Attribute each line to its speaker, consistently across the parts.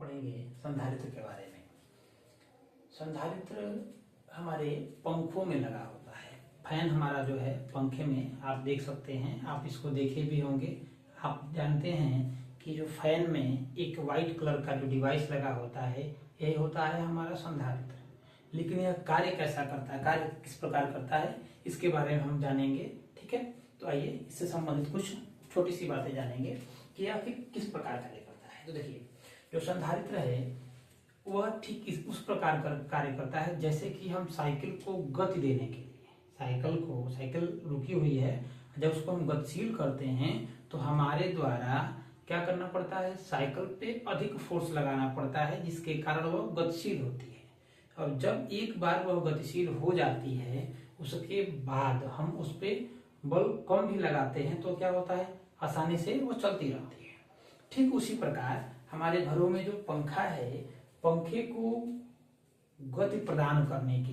Speaker 1: पढ़ेंगे संधारित्र के बारे में। संधारित्र हमारे पंखों में लगा होता है। फैन हमारा जो है पंखे में आप देख सकते हैं, आप इसको देखे भी होंगे। आप जानते हैं कि जो फैन में एक वाइट कलर का जो डिवाइस लगा होता है, यही होता है हमारा संधारित्र। लेकिन यह कार्य कैसा करता है, कार्य किस प्रकार करता है, इसके बारे में हम जानेंगे। ठीक है, तो आइए इससे संबंधित कुछ छोटी सी बातें जानेंगे कि आखिर किस प्रकार कार्य करता है। तो देखिए, जो संधारित्र है वह ठीक उस प्रकार कार्य करता है जैसे कि हम साइकिल को गति देने के लिए, साइकिल रुकी हुई है, जब उसको हम गतिशील करते हैं तो हमारे द्वारा क्या करना पड़ता है, साइकिल पे अधिक फोर्स लगाना पड़ता है, जिसके कारण वह गतिशील होती है। और जब एक बार वह गतिशील हो जाती है, उसके बाद हम उस पर बल कम भी लगाते हैं तो क्या होता है, आसानी से वो चलती रहती है। ठीक उसी प्रकार हमारे घरों में जो पंखा है, पंखे को गति प्रदान करने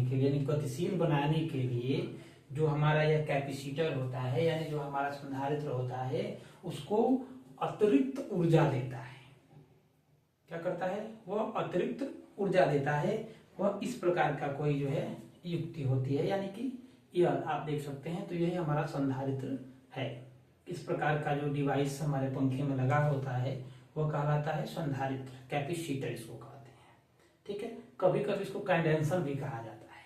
Speaker 1: के लिए, यानी गतिशील बनाने के लिए जो हमारा यह कैपेसिटर होता है, यानी जो हमारा संधारित्र होता है, उसको अतिरिक्त ऊर्जा देता है। क्या करता है, वह अतिरिक्त ऊर्जा देता है। वह इस प्रकार का कोई जो है युक्ति होती है, यानी कि यह आप देख सकते हैं। तो यही हमारा संधारित्र है। इस प्रकार का जो डिवाइस हमारे पंखे में लगा होता है वह कहलाता है संधारित्र, कैपेसिटर इसको कहते हैं। ठीक है, कभी कभी इसको कंडेंसर भी कहा जाता है।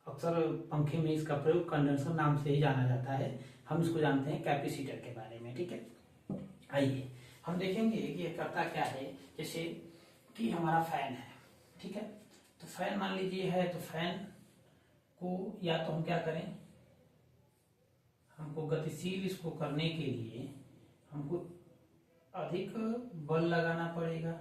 Speaker 1: अक्सर पंखे में इसका प्रयोग कंडेंसर नाम से ही जाना जाता है। हम इसको जानते हैं कैपेसिटर के बारे में। ठीक है, आइए हम देखेंगे कि ये करता क्या है। जैसे कि हमारा फैन है, ठीक है, तो फैन मान लीजिए है, तो फैन को या तो हम क्या करें, हमको गतिशील इसको करने के लिए हमको अधिक बल लगाना पड़ेगा।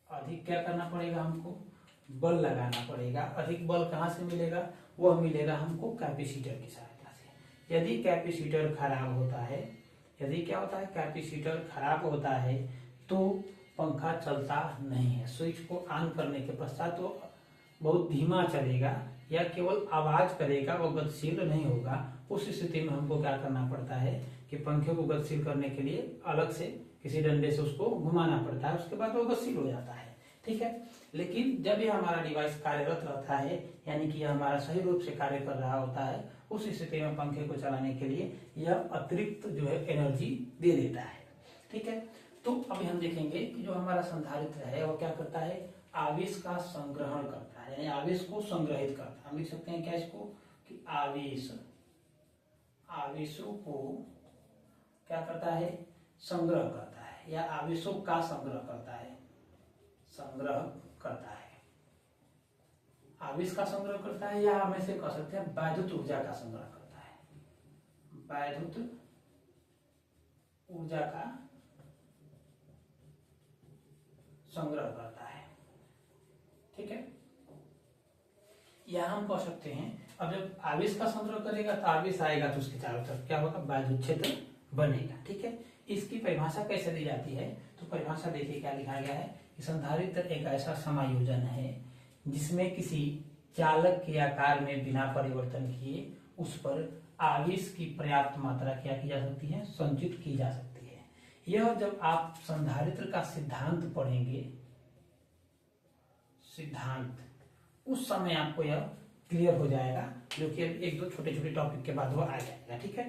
Speaker 1: अधिक क्या करना पड़ेगा, हमको बल लगाना पड़ेगा। अधिक बल कहाँ से मिलेगा, वह मिलेगा हमको कैपेसिटर की सहायता से। यदि कैपेसिटर खराब होता है, यदि क्या होता है, कैपेसिटर खराब होता है तो पंखा चलता नहीं है। स्विच को ऑन करने के पश्चात तो बहुत धीमा चलेगा या केवल आवाज करेगा, वह गतिशील नहीं होगा। उस स्थिति में हमको क्या करना पड़ता है कि पंखे को गतिशील करने के लिए अलग से किसी डंडे से उसको घुमाना पड़ता है, उसके बाद वो गतिशील हो जाता है। ठीक है, लेकिन जब यह हमारा डिवाइस कार्यरत रहता है, यानी कि यह हमारा सही रूप से कार्य कर रहा होता है, उस स्थिति में पंखे को चलाने के लिए यह अतिरिक्त जो है एनर्जी दे देता है। ठीक है, तो अभी हम देखेंगे कि जो हमारा संधारित्र है वो क्या करता है, आवेश का संग्रहण करता है, यानी आवेश को संग्रहित करता है। हम लिख सकते हैं क्या इसको, कि आवेशों को क्या करता है, संग्रह करता है, या आवेशों का संग्रह करता है, आवेश का संग्रह करता है, या हम ऐसे कह सकते हैं वैद्युत ऊर्जा का संग्रह करता है, वैद्युत ऊर्जा का संग्रह करता है। ठीक है, या हम कह सकते हैं, अब जब आवेश का संग्रह करेगा तो आवेश आएगा तो उसके चारों तरफ क्या होगा, वैद्युत क्षेत्र बनेगा। ठीक है, इसकी परिभाषा कैसे दी जाती है, तो परिभाषा देखिए क्या लिखा गया है कि संधारित्र एक ऐसा समायोजन है जिसमें किसी चालक के आकार में बिना परिवर्तन किए उस पर आवेश की पर्याप्त मात्रा क्या की जा सकती है, संचित की जा सकती है। यह जब आप संधारित्र का सिद्धांत पढ़ेंगे, उस समय आपको यह क्लियर हो जाएगा, जो कि एक दो छोटे छोटे टॉपिक के बाद वो आ जाएगा। ठीक है,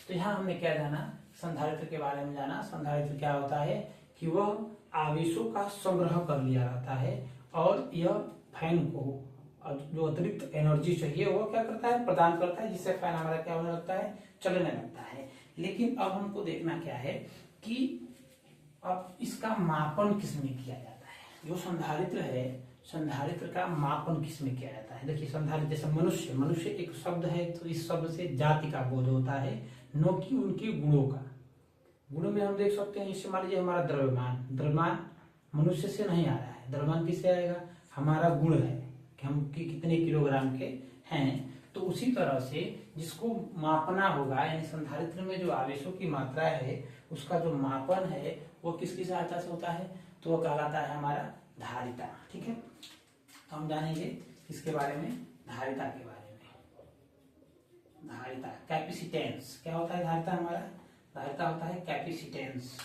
Speaker 1: तो यहाँ हमने क्या जाना, संधारित्र के बारे में जाना। संधारित्र क्या होता है कि वह आवेशों का संग्रह कर लिया रहता है, और यह फैन को जो अतिरिक्त एनर्जी चाहिए वो क्या करता है, प्रदान करता है, जिससे फैन हमारा क्या होने लगता है, चलने लगता है। लेकिन अब हमको देखना क्या है कि अब इसका मापन किसमें किया जाता है। जो संधारित्र है, संधारित्र का मापन किसमें किया जाता है। देखिए, संधारित्र जैसे मनुष्य एक शब्द है, तो इस शब्द से जाति का बोध होता है, न कि उनके गुणों का। गुणों में हम देख सकते हैं, जैसे मान लीजिए हमारा द्रव्यमान मनुष्य से नहीं आ रहा है, द्रव्यमान किससे आएगा, हमारा गुण है कि हम कितने किलोग्राम के हैं। तो उसी तरह से जिसको मापना होगा, यानी संधारित्र में जो आवेशों की मात्रा है उसका जो मापन है वो किसकी सहायता से होता है, तो वो कहलाता है हमारा धारिता। ठीक है, तो हम जानेंगे इसके बारे में, धारिता के बारे में। धारिता, कैपेसिटेंस क्या होता है, धारिता हमारा धारिता होता है कैपेसिटेंस,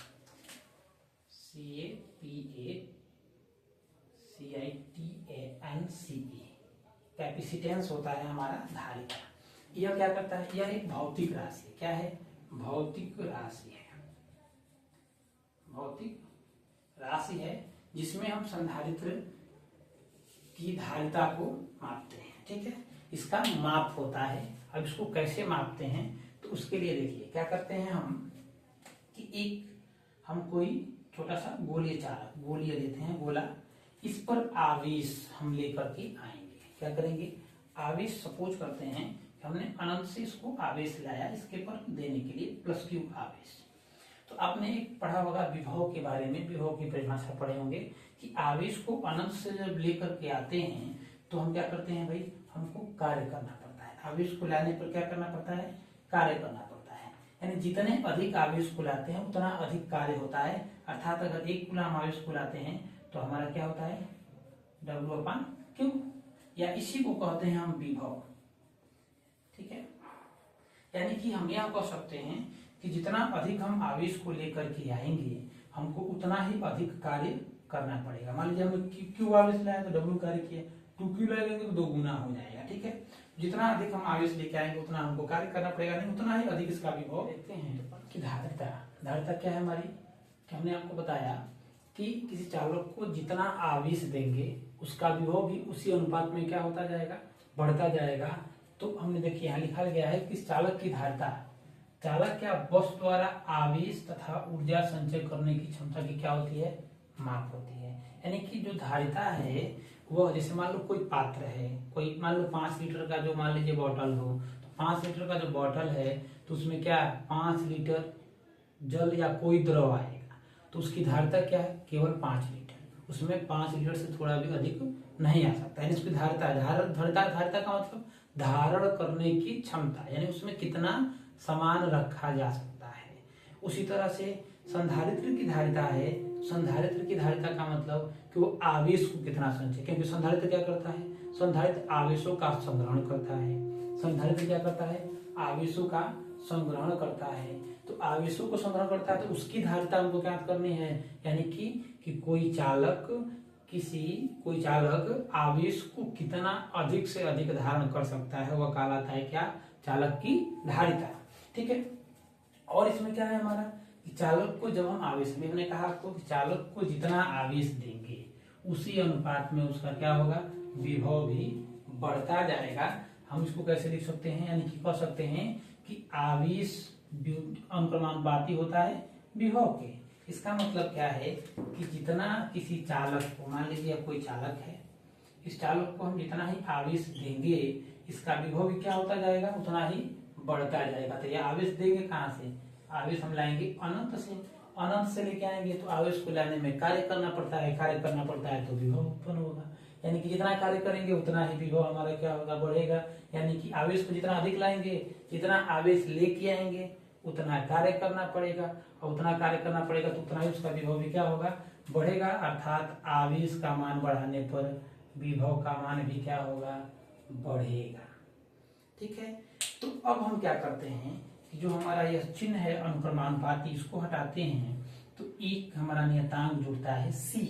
Speaker 1: CAPACITANCE, कैपेसिटेंस होता है हमारा धारिता। यह क्या करता है, यह एक भौतिक राशि है। क्या है, भौतिक राशि है, भौतिक राशि है जिसमें हम संधारित्र की धारिता को मापते हैं। ठीक है, इसका माप होता है। अब इसको कैसे मापते हैं, तो उसके लिए देखिए क्या करते हैं हम कि हम कोई छोटा सा गोलीय चालक, गोलीय लेते हैं गोला, इस पर आवेश हम लेकर के आएंगे। क्या करेंगे, आवेश सपोज करते हैं कि हमने अनंत से इसको आवेश लाया, इसके पर देने के लिए +Q आवेश। तो आपने एक पढ़ा होगा विभव के बारे में, विभव की परिभाषा पढ़े होंगे कि आवेश को अनंत से जब लेकर के आते हैं तो हम क्या करते हैं भाई, हमको कार्य करना पड़ता है। आवेश को लाने पर क्या करना पड़ता है, कार्य करना पड़ता है। यानी जितने अधिक आवेश को लाते हैं उतना अधिक कार्य होता है। अर्थात अगर 1 कूलम आवेश को लाते हैं तो हमारा क्या होता है, W/Q, या इसी को कहते हैं हम विभव। ठीक है, यानी कि हम यह कह सकते हैं कि जितना अधिक हम आवेश को लेकर के आएंगे हमको उतना ही अधिक कार्य करना पड़ेगा। मान लीजिए हमने Q आवेश लाया तो W कार्य किया, 2Q लाएंगे तो 2 गुना हो जाएगा। ठीक है, जितना अधिक हम आवेश लेके आएंगे उतना हमको कार्य करना पड़ेगा, नहीं उतना ही अधिक इसका विभव। देखते हैं कि धारिता क्या है हमारी, कि हमने आपको बताया कि किसी चालक को जितना आवेश देंगे उसका विभव भी उसी अनुपात में क्या होता जाएगा, बढ़ता जाएगा। तो हमने देखिए यहाँ लिखा गया है कि चालक की धारिता, चालक क्या वस्तु द्वारा आवेश तथा ऊर्जा संचय करने की क्षमता की क्या होती है, माप होती है। यानी कि जो धारिता है वो, जैसे मान लो कोई पात्र है, कोई मान लो 5 लीटर का जो मान लीजिए बॉटल हो, तो 5 लीटर का जो बॉटल है तो उसमें क्या 5 लीटर जल या कोई द्रव आएगा, तो उसकी धारिता क्या है, केवल 5 लीटर। उसमें 5 लीटर से थोड़ा भी अधिक नहीं आ सकता। यानी उसकी धारिता का मतलब धारण करने की क्षमता, यानी उसमें कितना सामान रखा जा सकता है। उसी तरह से संधारित्र की धारिता है, संधारित्र की धारिता का मतलब कि वो आवेश को कितना संचय, क्योंकि संधारित्र क्या करता है, संधारित्र आवेशों का संग्रहण करता है। संधारित्र क्या करता है, आवेशों का संग्रहण करता है। तो आवेशों को संग्रहण करता है तो उसकी धारिता हमको क्या करनी है, यानी कि कोई चालक आवेश को कितना अधिक से अधिक धारण कर सकता है, वह कहलाता है क्या, चालक की धारिता। ठीक है, और इसमें क्या है हमारा कि चालक को जब हम आवेश में, हमने कहा आपको कि चालक को जितना आवेश देंगे उसी अनुपात में उसका क्या होगा, विभव भी बढ़ता जाएगा। हम इसको कैसे लिख सकते हैं, यानी कि कह सकते हैं कि आवेश अनुक्रमानुपाती होता है विभव के। इसका मतलब क्या है कि जितना किसी चालक को, मान लीजिए कोई चालक है, इस चालक को हम जितना ही आवेश देंगे इसका विभव भी क्या होता जाएगा, उतना ही बढ़ता जाएगा। तो ये आवेश देंगे कहाँ से, आवेश हम लाएंगे अनंत से, अनंत से लेके आएंगे तो आवेश को लाने में कार्य करना पड़ता है, कार्य करना पड़ता है तो विभव उत्पन्न होगा। यानी कि जितना कार्य करेंगे उतना ही विभव हमारा क्या होगा, बढ़ेगा। यानी कि आवेश को जितना अधिक लाएंगे, जितना आवेश लेके आएंगे उतना कार्य करना पड़ेगा, और उतना कार्य करना पड़ेगा तो उतना ही उसका विभव भी क्या होगा, बढ़ेगा। अर्थात आवेश का मान बढ़ाने पर विभव का मान भी क्या होगा, बढ़ेगा। ठीक है, तो अब हम क्या करते हैं कि जो हमारा यह चिन्ह है अनुक्रमानुपाती, इसको हटाते हैं तो एक हमारा नियतांक जुड़ता है C,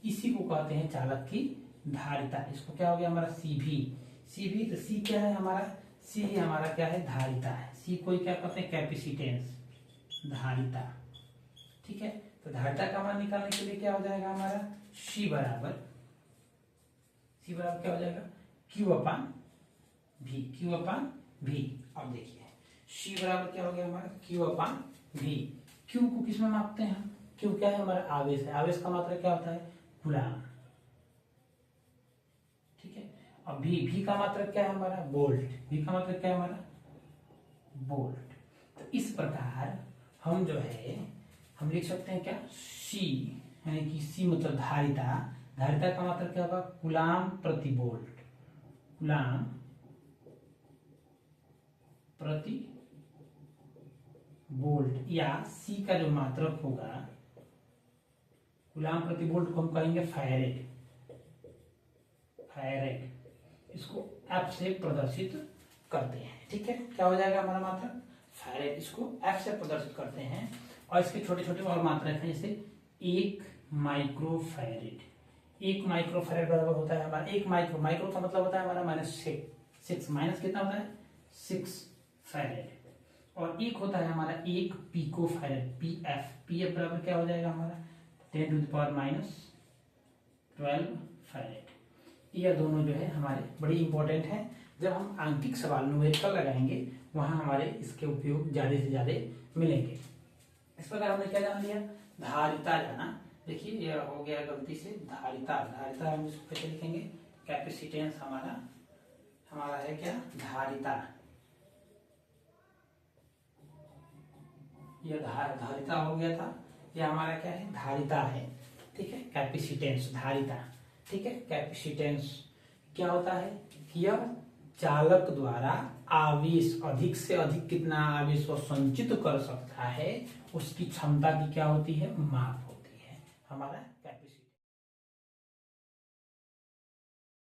Speaker 1: इसी को कहते हैं चालक की धारिता। इसको क्या हो गया हमारा CV। तो C क्या है हमारा, C हमारा क्या है, धारिता है। C को क्या कहते हैं, कैपेसिटेंस, धारिता। ठीक है, तो धारिता का मान निकालने के लिए क्या हो जाएगा हमारा, C बराबर क्या हो जाएगा, Q/V। अब देखिए C बराबर क्या हो गया हमारा, Q/V। Q को किस में मापते हैं, Q क्या है हमारा, आवेश है। आवेश का मात्रा क्या होता है, कूलाम। ठीक है, अब V का मात्रा क्या है हमारा, वोल्ट। V का मात्रा क्या है हमारा, वोल्ट। तो इस प्रकार हम जो है हम लिख सकते हैं क्या, C, यानी कि C मतलब धारिता। धारिता का मात्रा क्या होगा, कूलाम प्रति वोल्ट, कूलाम प्रति वोल्ट, या C का जो मात्रक होगा कूलाम प्रति वोल्ट को हम कहेंगे फैरेड। इसको F से प्रदर्शित करते हैं। ठीक है, क्या हो जाएगा हमारा मात्रक, फैरेड, इसको F से प्रदर्शित करते हैं। और इसके छोटे छोटे और मात्रा हैं, जैसे 1 माइक्रोफैरेड। 1 माइक्रोफैरेड बराबर होता है हमारा, 1 माइक्रो का मतलब होता है हमारा -6, माइनस कितना होता है 6 फैरेड। और एक होता है हमारा 1 पिकोफैरेड, पीएफ बराबर क्या हो जाएगा हमारा 10⁻12 फैरेड। यह दोनों जो है हमारे बड़ी इंपॉर्टेंट है। जब हम आंकिक सवाल न्यूमेरिकल लगाएंगे वहां हमारे इसके उपयोग ज्यादा से ज्यादा मिलेंगे। इस प्रकार हमने क्या जान लिया, धारिता जाना। देखिए यह हो गया गलती से धारिता हम इसको कैसे लिखेंगे, कैपेसिटेंस हमारा है क्या धारिता। यह धारिता हो गया था, यह हमारा क्या है धारिता है, ठीक है। कैपेसिटेंस धारिता, ठीक है। कैपेसिटेंस क्या होता है कि यह चालक द्वारा आवेश अधिक से अधिक कितना आवेश वो संचित कर सकता है, उसकी क्षमता की क्या होती है माप होती है हमारा